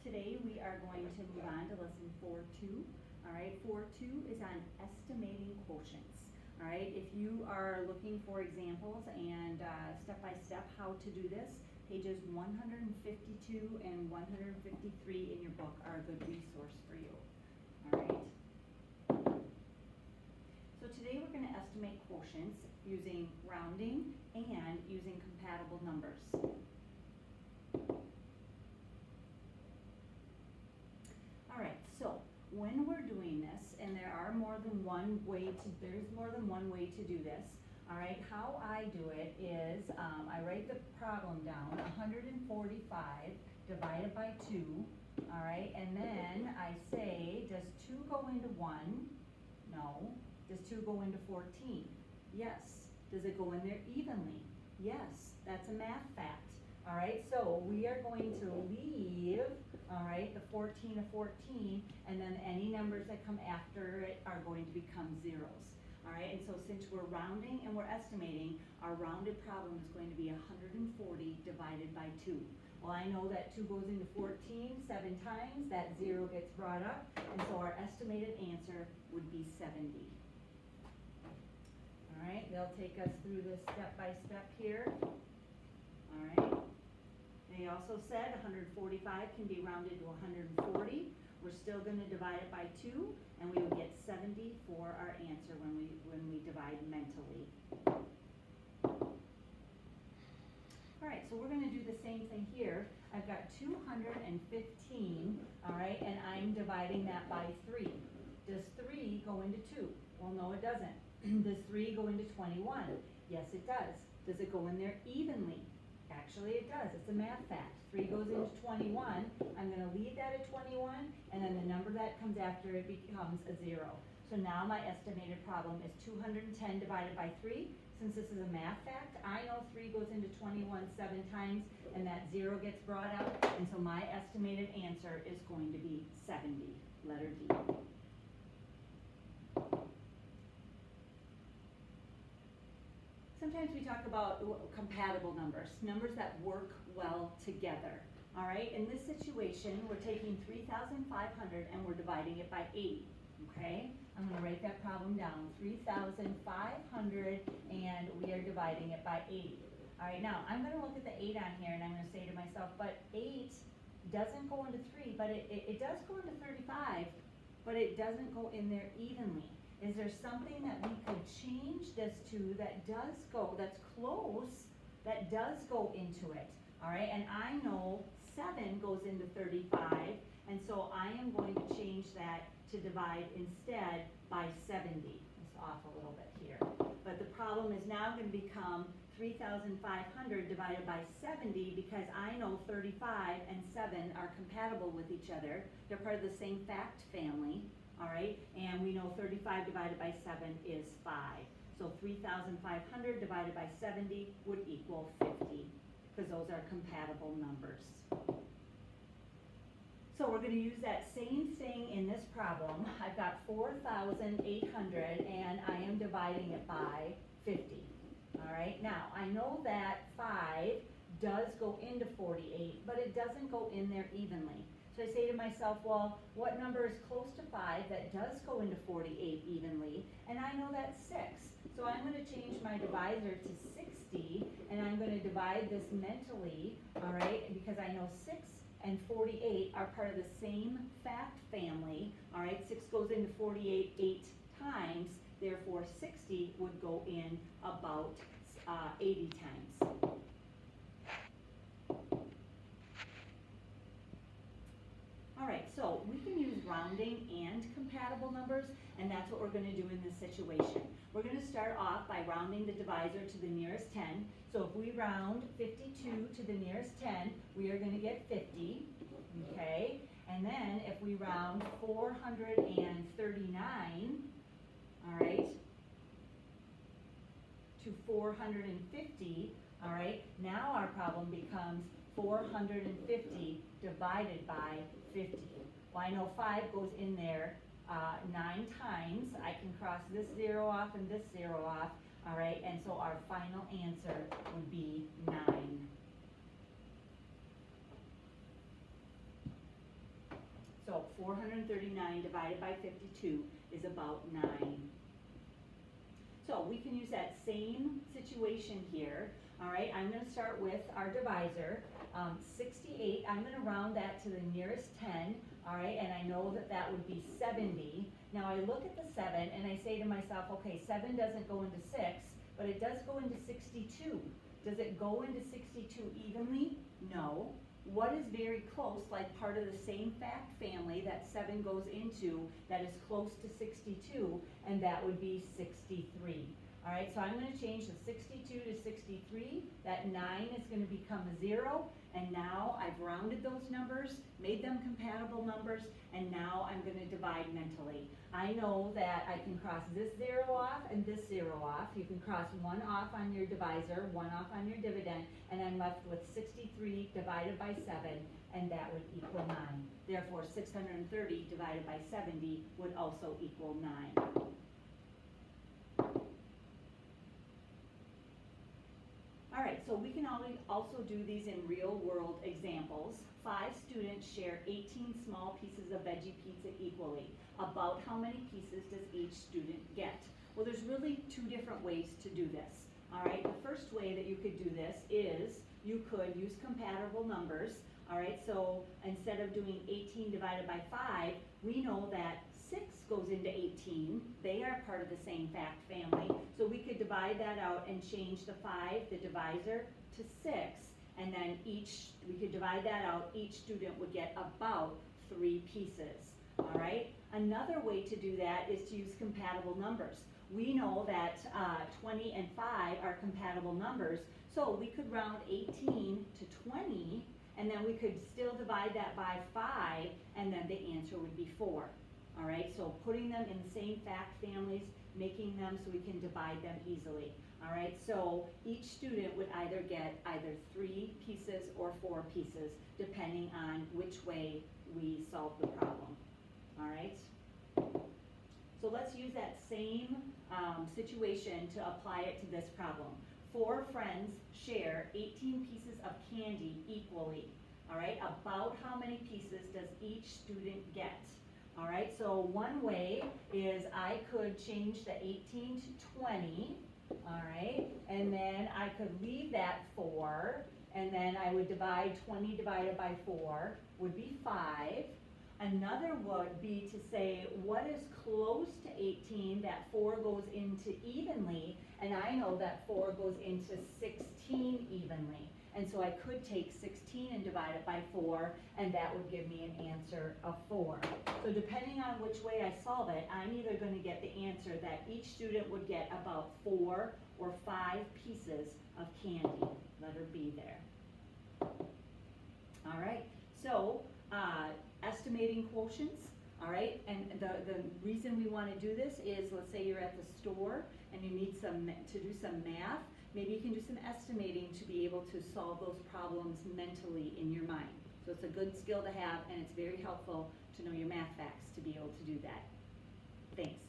Today we are going to move on to lesson 4.2. All right, 4.2 is on estimating quotients. All right, if you are looking for examples and step-by-step how to do this, pages 152 and 153 in your book are a good resource for you. All right. So today we're going to estimate quotients using rounding and using compatible numbers. All right, so when we're doing this, and there's more than one way to do this, all right, how I do it is I write the problem down, 145 divided by 2, all right, and then I say, does 2 go into 1? No. Does 2 go into 14? Yes. Does it go in there evenly? Yes. That's a math fact. All right, so we are going to leave, all right, the 14 of 14, and then any numbers that come after it are going to become zeros. All right, and so since we're rounding and we're estimating, our rounded problem is going to be 140 divided by 2. Well, I know that 2 goes into 14 7 times, that 0 gets brought up, and so our estimated answer would be 70. All right, they'll take us through this step by step here. All right. They also said 145 can be rounded to 140. We're still going to divide it by 2, and we will get 70 for our answer when we divide mentally. All right, so we're going to do the same thing here. I've got 215, all right, and I'm dividing that by 3. Does 3 go into 2? Well, no, it doesn't. Does 3 go into 21? Yes, it does. Does it go in there evenly? Actually, it does. It's a math fact. 3 goes into 21. I'm going to leave that at 21, and then the number that comes after it becomes a 0. So now my estimated problem is 210 divided by 3. Since this is a math fact, I know 3 goes into 21 7 times, and that 0 gets brought out, and so my estimated answer is going to be 70, letter D. Sometimes we talk about compatible numbers, numbers that work well together. All right, in this situation, we're taking 3,500 and we're dividing it by 80. Okay, I'm going to write that problem down, 3,500, and we are dividing it by 80. All right, now I'm going to look at the 8 on here and I'm going to say to myself, but 8 doesn't go into 3, but it does go into 35, but it doesn't go in there evenly. Is there something that we could change this to that does go, that's close, that does go into it? All right, and I know 7 goes into 35, and so I am going to change that to divide instead by 70. It's off a little bit here. But the problem is now going to become 3,500 divided by 70 because I know 35 and 7 are compatible with each other. They're part of the same fact family. All right, and we know 35 divided by 7 is 5. So 3,500 divided by 70 would equal 50, because those are compatible numbers. So we're going to use that same thing in this problem. I've got 4,800, and I am dividing it by 50. All right, now I know that 5 does go into 48, but it doesn't go in there evenly. So I say to myself, well, what number is close to 5 that does go into 48 evenly? And I know that's 6. So I'm going to change my divisor to 60, and I'm going to divide this mentally, all right, because I know 6 and 48 are part of the same fact family, all right? 6 goes into 48 8 times, therefore 60 would go in about 80 times. All right, so we can use rounding and compatible numbers, and that's what we're going to do in this situation. We're going to start off by rounding the divisor to the nearest 10. So if we round 52 to the nearest 10, we are going to get 50, okay? And then if we round 439, all right, to 450, all right, now our problem becomes 450 divided by 50. Well, I know 5 goes in there 9 times. I can cross this 0 off and this 0 off, all right, and so our final answer would be 9. 439 divided by 52 is about 9. So we can use that same situation here. All right, I'm going to start with our divisor. 68, I'm going to round that to the nearest 10, all right, and I know that that would be 70. Now I look at the 7 and I say to myself, okay, 7 doesn't go into 6, but it does go into 62. Does it go into 62 evenly? No. What is very close, like part of the same fact family that 7 goes into, that is close to 62, and that would be 63. All right, so I'm going to change the 62 to 63. That 9 is going to become a 0, and now I've rounded those numbers, made them compatible numbers, and now I'm going to divide mentally. I know that I can cross this 0 off and this 0 off. You can cross 1 off on your divisor, 1 off on your dividend, and I'm left with 63 divided by 7, and that would equal 9. Therefore, 630 divided by 70 would also equal 9. All right, so we can also do these in real world examples. 5 students share 18 small pieces of veggie pizza equally. About how many pieces does each student get? Well, there's really 2 different ways to do this. All right, the first way that you could do this is you could use compatible numbers. All right, so instead of doing 18 divided by 5, we know that 6 goes into 18. They are part of the same fact family. So we could divide that out and change the 5, the divisor, to 6. And then we could divide that out. Each student would get about 3 pieces. All right? Another way to do that is to use compatible numbers. We know that 20 and 5 are compatible numbers. So we could round 18 to 20, and then we could still divide that by 5, and then the answer would be 4. All right, so putting them in the same fact families, making them so we can divide them easily. All right, so each student would either get 3 pieces or 4 pieces, depending on which way we solve the problem. All right, so let's use that same situation to apply it to this problem. 4 friends share 18 pieces of candy equally. All right, about how many pieces does each student get? All right, so one way is I could change the 18 to 20, all right, and then I could leave that 4, and then I would divide 20 divided by 4 would be 5. Another would be to say what is close to 18 that 4 goes into evenly, and I know that 4 goes into 16 evenly. And so I could take 16 and divide it by 4, and that would give me an answer of 4. So depending on which way I solve it, I'm either going to get the answer that each student would get about 4 or 5 pieces of candy. Letter B there. All right, so estimating quotients. All right, and the reason we want to do this is, let's say you're at the store and you need to do some math. Maybe you can do some estimating to be able to solve those problems mentally in your mind. So it's a good skill to have, and it's very helpful to know your math facts to be able to do that. Thanks.